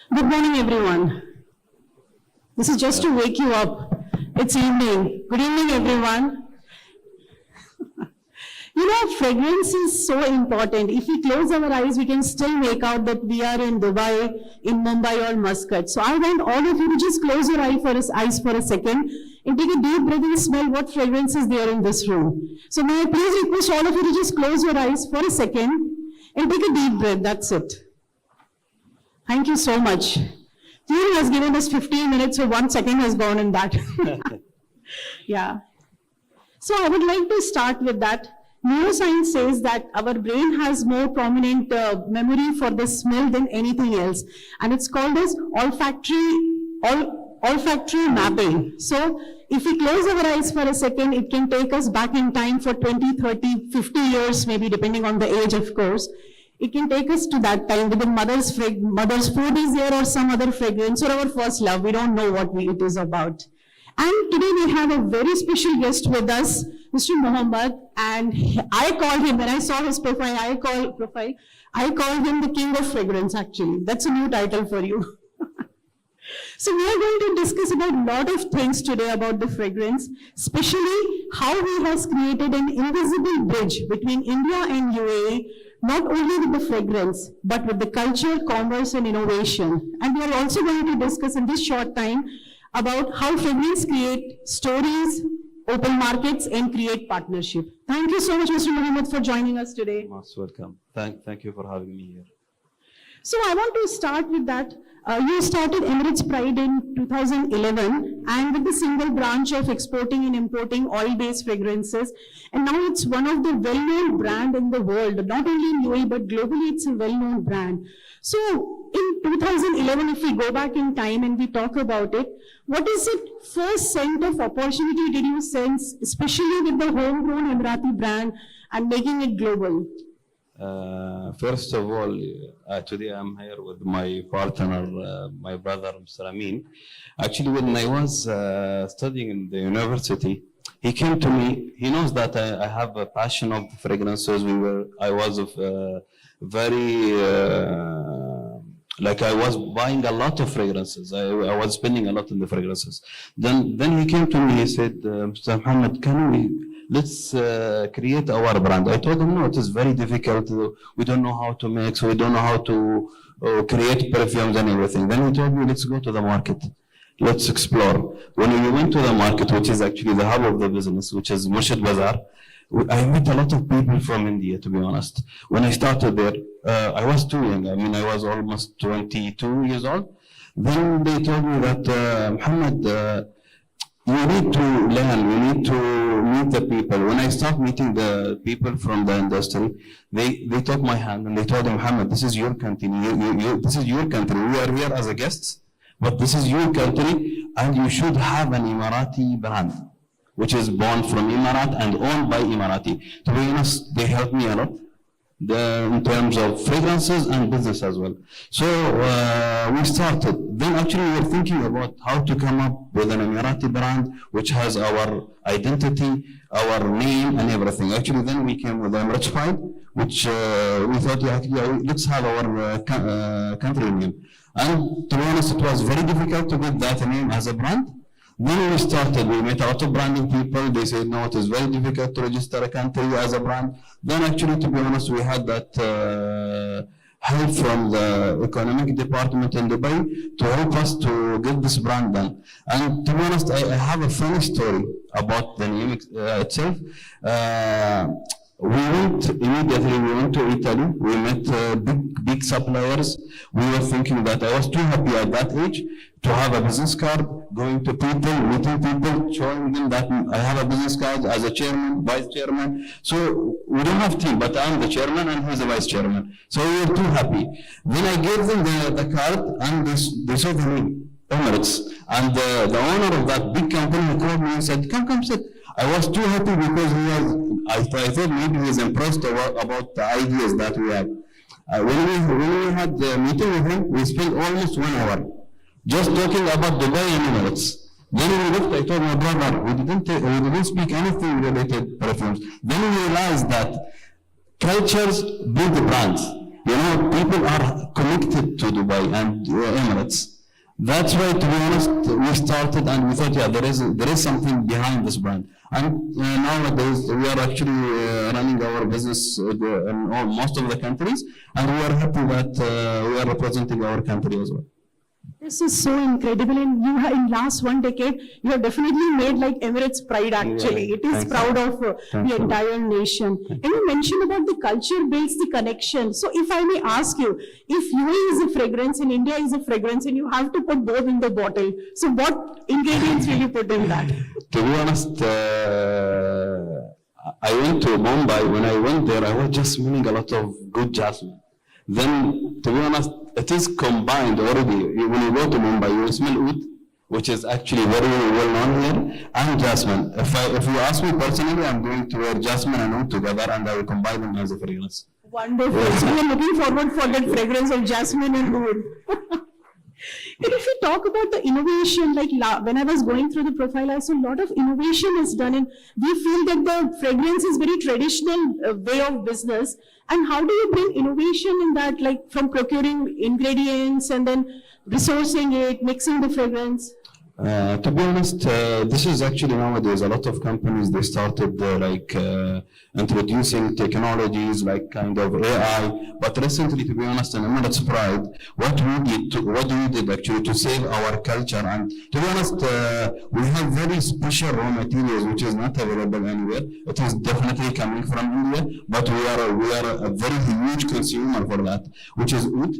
Good morning, everyone. This is just to wake you up. It's evening. Good evening, everyone. You know, fragrance is so important. If we close our eyes, we can still make out that we are in Dubai, in Mumbai, or Muscat. So I want all of you to just close your eyes for a second and take a deep breath and smell what fragrance is there in this room. So may I please request all of you to just close your eyes for a second and take a deep breath. That's it. Thank you so much. Theory has given us 15 minutes, so 1 second has gone in that. Yeah. So I would like to start with that. Neuroscience says that our brain has more prominent memory for the smell than anything else. And it's called as olfactory mapping. So if we close our eyes for a second, it can take us back in time for 20, 30, 50 years, maybe depending on the age, of course. It can take us to that time whether mother's food is there or some other fragrance or our first love. We don't know what it is about. And today we have a very special guest with us, Mr. Mohammad, and I called him, when I saw his profile, I called him the king of fragrance, actually. That's a new title for you. So we are going to discuss about a lot of things today about the fragrance, especially how he has created an invisible bridge between India and UAE, not only with the fragrance, but with the culture, commerce, and innovation. And we are also going to discuss in this short time about how fragrance create stories, open markets, and create partnership. Thank you so much, Mr. Mohammad, for joining us today. Most welcome. Thank you for having me here. So I want to start with that. You started Emirates Pride in 2011 and with the single branch of exporting and importing oil-based fragrances. And now it's one of the well-known brand in the world, not only in UAE, but globally it's a well-known brand. So in 2011, if we go back in time and we talk about it, what is the first scent of opportunity did you sense, especially with the homegrown Emirati brand and making it global? First of all, today I'm here with my partner, my brother, Mr. Amin. Actually, when I was studying in the university, he came to me. He knows that I have a passion of fragrances. I was I was buying a lot of fragrances. I was spending a lot on the fragrances. Then he came to me. He said, Mr. Muhammad, let's create our brand. I told him, no, it is very difficult. We don't know how to mix. We don't know how to create perfumes and everything. Then he told me, let's go to the market. Let's explore. When we went to the market, which is actually the hub of the business, which is Murshid Bazaar, I met a lot of people from India, to be honest. When I started there, I was too young. I mean, I was almost 22 years old. Then they told me that, Muhammad, you need to learn, you need to meet the people. When I start meeting the people from the industry, they took my hand and they told me, Muhammad, this is your country. This is your country. We are here as a guest, but this is your country, and you should have an Emirati brand, which is born from Emirat and owned by Emirati. To be honest, they helped me a lot in terms of fragrances and business as well. So we started. Then actually we were thinking about how to come up with an Emirati brand which has our identity, our name and everything. Actually then we came with Emirates Pride, which we thought, let's have our country name. And to be honest, it was very difficult to get that name as a brand. Then we started, we met a lot of branding people. They said, no, it is very difficult to register a country as a brand. Then actually, to be honest, we had that help from the economic department in Dubai to help us to get this brand done. And to be honest, I have a funny story about the name itself. We went to Italy. We met big suppliers. We were thinking that I was too happy at that age to have a business card, going to people, meeting people, showing them that I have a business card as a chairman, vice chairman. So we don't have team, but I'm the chairman and he's the vice chairman. So we were too happy. Then I gave them the card and they saw the name, Emirates. And the owner of that big company called me and said, come, sit. I was too happy because I thought maybe he's impressed about the ideas that we have. When we had the meeting with him, we spent almost 1 hour just talking about Dubai and Emirates. Then we looked, I told my brother, we didn't speak anything related perfumes. Then we realized that cultures build the brands. You know, people are connected to Dubai and Emirates. That's why, to be honest, we started and we thought, yeah, there is something behind this brand. And nowadays, we are actually running our business in most of the countries, and we are happy that we are representing our country as well. This is so incredible, and you have, in last 1 decade, you have definitely made like Emirates Pride actually. Yeah, it is thanks. proud of the entire nation. And you mentioned about the culture builds the connection. So if I may ask you, if UAE is a fragrance and India is a fragrance and you have to put both in the bottle, so what ingredients will you put in that? To be honest, I went to Mumbai. When I went there, I was just smelling a lot of good jasmine. Then, to be honest, it is combined already. When you go to Mumbai, you will smell oud, which is actually very well known here, and jasmine. If you ask me personally, I'm going to wear jasmine and oud together, and I will combine them as a fragrance. Wonderful. So we are looking forward for that fragrance of jasmine and oud. And if we talk about the innovation, like when I was going through the profile, I saw a lot of innovation is done, and we feel that the fragrance is very traditional way of business. And how do you bring innovation in that, like from procuring ingredients and then resourcing it, mixing the fragrance? To be honest, this is actually nowadays a lot of companies, they started introducing technologies like kind of AI. But recently, to be honest, in Emirates Pride, what we did actually to save our culture, and to be honest, we have very special raw materials which is not available anywhere. It is definitely coming from India, but we are a very huge consumer for that, which is oud,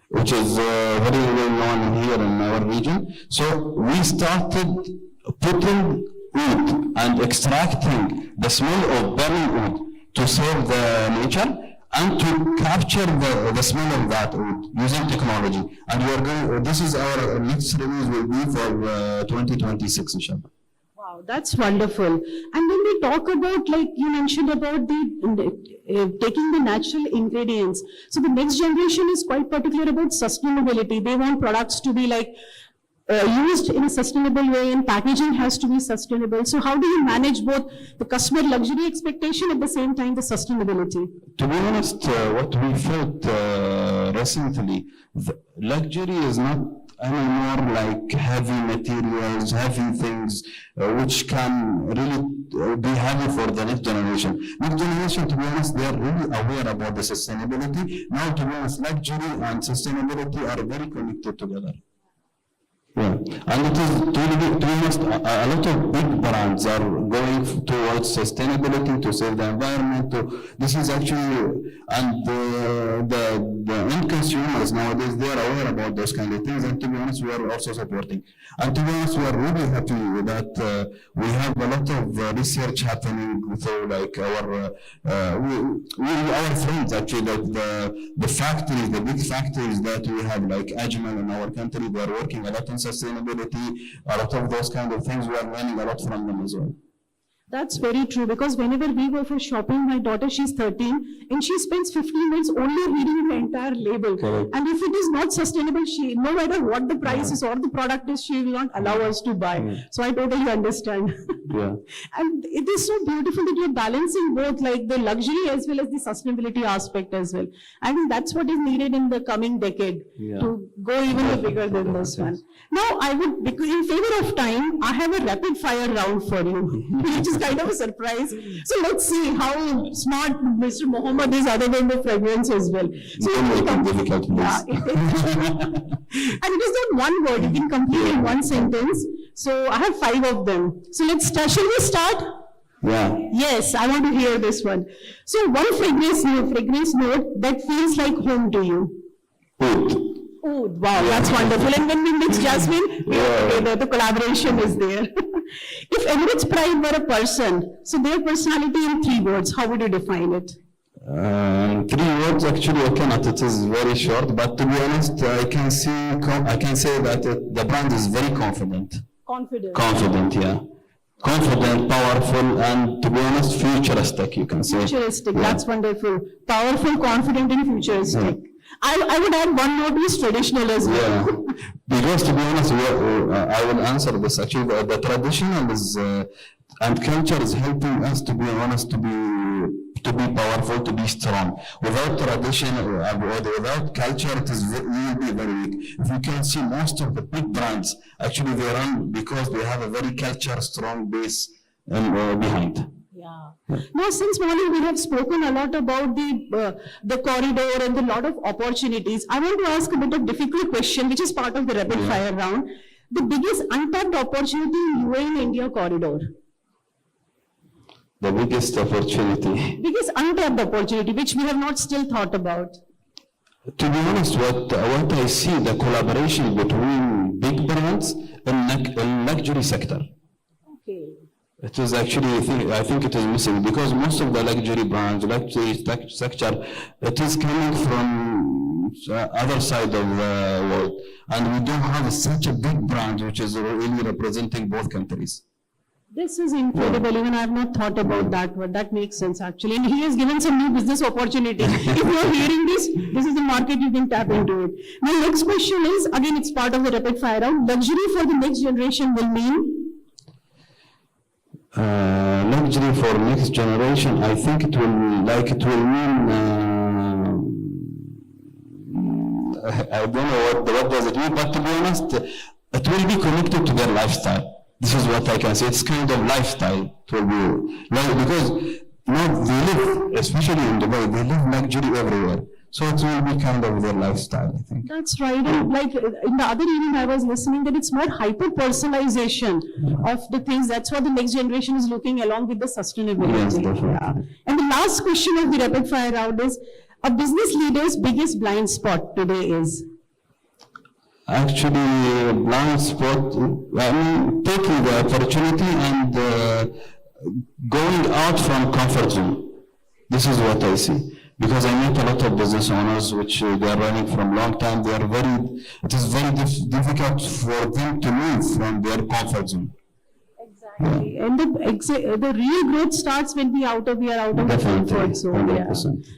which is very well known here in our region. So we started putting oud and extracting the smell of burning oud to save the nature and to capture the smell of that oud using technology. And we are going. This is our next release will be for 2026, inshallah. Wow, that's wonderful. And when we talk about, like you mentioned about taking the natural ingredients, so the next generation is quite particular about sustainability. They want products to be like used in a sustainable way, and packaging has to be sustainable. So how do you manage both the customer luxury expectation at the same time the sustainability? To be honest, what we felt recently, the luxury is not anymore like heavy materials, heavy things, which can really be heavy for the next generation. Next generation, to be honest, they are really aware about the sustainability. Now, to be honest, luxury and sustainability are very connected together. Yeah, and it is to be honest, a lot of big brands are going towards sustainability to save the environment. This is actually, and the end consumers nowadays, they are aware about those kind of things. And to be honest, we are also supporting. And to be honest, we are really happy that we have a lot of research happening through like our friends actually, like the factories, the big factories that we have like Ajmal in our country, they are working a lot on sustainability, a lot of those kind of things. We are learning a lot from them as well. That's very true, because whenever we go for shopping, my daughter, she's 13, and she spends 15 minutes only reading the entire label. Correct. And if it is not sustainable, no matter what the price is or the product is, she will not allow us to buy. So I totally understand. Yeah. And it is so beautiful that you're balancing both, like the luxury as well as the sustainability aspect as well. I think that's what is needed in the coming decade to go even bigger than this one. Now, I would, because in favor of time, I have a rapid fire round for you, which is kind of a surprise. So let's see how smart Mr. Mohammad is other than the fragrance as well. So you can complete, and it is not one word, you can complete in one sentence. So I have 5 of them. So shall we start? Yeah. Yes, I want to hear this one. So one fragrance note that feels like home to you. Oud. Oh, wow, that's wonderful. And when we mix jasmine, the collaboration is there. If Emirates Pride were a person, so their personality in 3 words, how would you define it? 3 words, actually, I cannot. It is very short. But to be honest, I can say that the brand is very confident. Confident. Confident, yeah. Confident, powerful, and to be honest, futuristic, you can say. Futuristic, that's wonderful. Powerful, confident, and futuristic. I would add one more, is traditional as well. Yeah, because to be honest, I will answer this. Actually, the traditional is and culture is helping us, to be honest, to to be powerful, to be strong. Without tradition or without culture, it will be very weak. If you can see most of the big brands, actually they run because they have a very culture strong base behind. Yeah. Now, since morning we have spoken a lot about the corridor and a lot of opportunities. I want to ask a bit of difficult question, which is part of the rapid fire round. The biggest untapped opportunity in UAE and India corridor. The biggest opportunity. Biggest untapped opportunity, which we have not still thought about. To be honest, what I see, the collaboration between big brands and luxury sector. Okay. It is actually, I think it is missing because most of the luxury brands, luxury sector, it is coming from other side of the world. And we don't have such a big brand which is really representing both countries. This is incredible. Even I have not thought about that, but that makes sense actually. And he has given some new business opportunity. If you are hearing this is the market, you can tap into it. My next question is, again, it's part of the rapid fire round. Luxury for the next generation will mean? Luxury for next generation, I think it will mean, I don't know what does it mean, but to be honest, it will be connected to their lifestyle. This is what I can say. It's kind of lifestyle. It will be because they live, especially in Dubai, they live luxury everywhere. So it will be kind of their lifestyle, I think. That's right. And like in the other evening, I was listening that it's more hyper-personalization of the things. That's what the next generation is looking along with the sustainability. Yes, definitely. Yeah. And the last question of the rapid fire round is, a business leader's biggest blind spot today is? Actually, blind spot, taking the opportunity and going out from comfort zone. This is what I see. Because I meet a lot of business owners which they are running from long time. It is very difficult for them to move from their comfort zone. Exactly. And the real growth starts when we are out of the comfort zone. Yeah.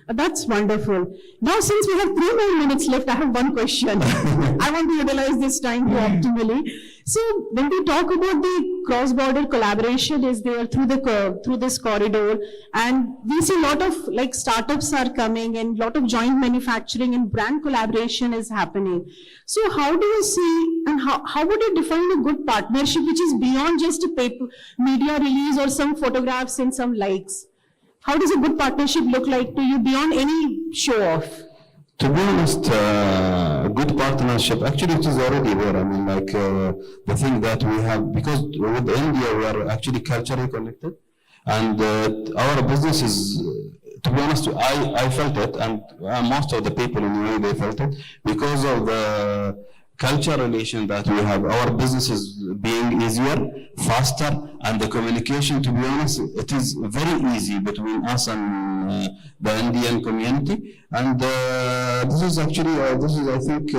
That's wonderful. Now, since we have 3 more minutes left, I have one question. I want to utilize this time optimally. So, when we talk about the cross-border collaboration is there through this corridor, and we see a lot of like startups are coming and a lot of joint manufacturing and brand collaboration is happening. So, how do you see and how would you define a good partnership which is beyond just a paper media release or some photographs and some likes? How does a good partnership look like to you beyond any show-off? To be honest, good partnership, actually it is already there. I mean, like the thing that we have, because with India we are actually culturally connected, and our business is, to be honest, I felt it, and most of the people in UAE, they felt it, because of the culture relation that we have. Our business is being easier, faster, and the communication, to be honest, it is very easy between us and the Indian community. And this is actually, I think,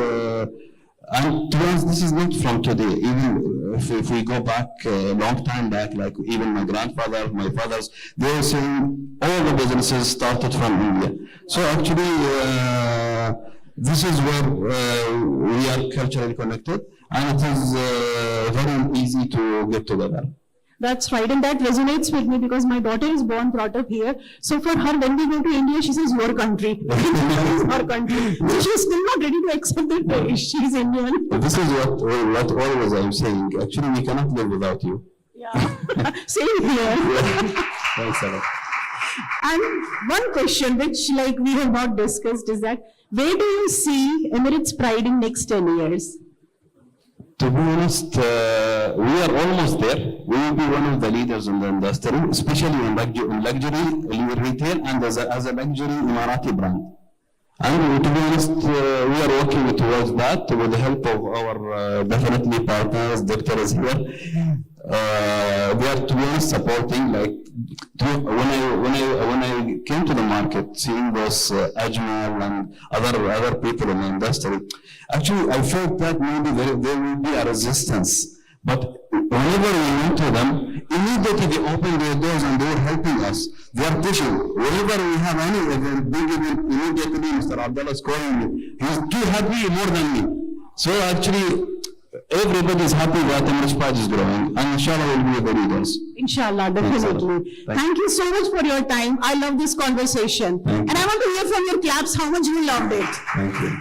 and to be honest, this is not from today. Even if we go back a long time back, like even my grandfather, my fathers, they were saying all the businesses started from India. So actually, this is where we are culturally connected, and it is very easy to get together. That's right, and that resonates with me because my daughter is brought up here. So for her, when we go to India, she says, your country. Our country. So she's still not ready to accept that she's Indian. This is what always I'm saying. Actually, we cannot live without you. Yeah, same here. Thanks a lot. And one question which like we have not discussed is that, where do you see Emirates Pride in next 10 years? To be honest, we are almost there. We will be one of the leaders in the industry, especially in luxury retail and as a luxury Emirati brand. And to be honest, we are working towards that with the help of our definitely partners. Doctor is here. We are, to be honest, supporting. Like when I came to the market, seeing those Ajmal and other people in the industry, actually I felt that maybe there will be a resistance. But whenever we went to them, immediately they opened their doors and they were helping us. They are pushing. Whenever we have any event, big event, immediately Mr. Abdullah is calling me. He's too happy more than me. So actually, everybody is happy that Emirates Pride is growing, and inshallah we'll be the leaders. Inshallah, Thanks a lot. definitely. Thank Thank you so much for your time. I love this conversation. Thank And you. I want to hear from your claps how much you loved it. Thank you.